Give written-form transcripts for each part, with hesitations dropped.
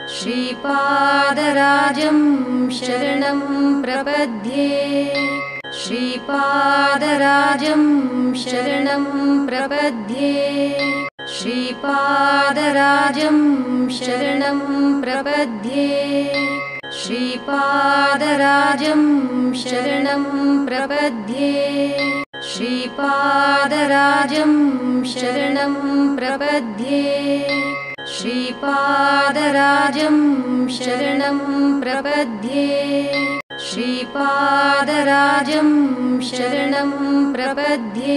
श्रीपादराजं शरणं प्रपद्ये श्रीपादराजं शरणं प्रपद्ये श्रीपादराजं शरणं प्रपद्ये श्रीपादराजं शरणं प्रपद्ये श्रीपादराजं शरणं प्रपद्ये श्रीपादराजं शरणं प्रपद्ये श्रीपादराजं शरणं प्रपद्ये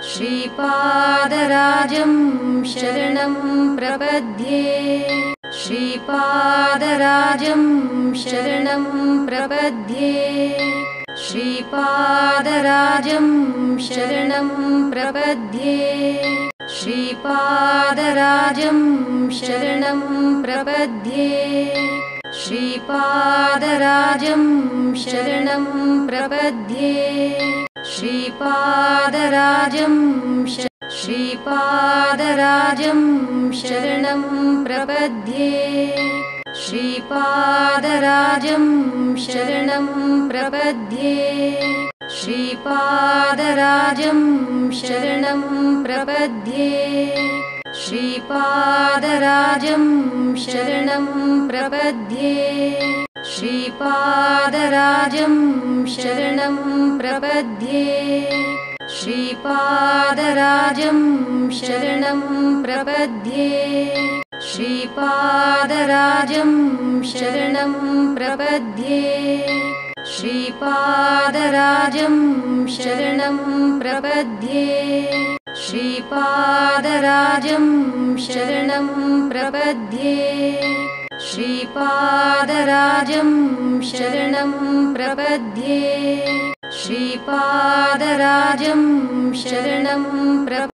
श्रीपादराजं शरणं प्रपद्ये श्रीपादराजं शरणं प्रपद्ये श्रीपादराजं शरणं प्रपद्ये श्रीपादराजं शरणं प्रपद्ये श्रीपादराजं शरणं प्रपद्ये श्रीपादराजं श्रीपादराजं शरणं प्रपद्ये श्रीपादराजं शरणं प्रपद्ये श्रीपादराजं शरणं प्रपद्ये श्रीपादराजं शरणं प्रपद्ये श्रीपादराजं शरणं प्रपद्ये श्रीपादराजं शरणं प्रपद्ये श्रीपादराजं शरणं प्रपद्ये श्रीपादराजं शरणं प्रपद्ये श्रीपादराजं शरणं प्रपद्ये श्रीपादराजं शरणं प्रपद्ये श्रीपादराजं शरणं प्रपद्ये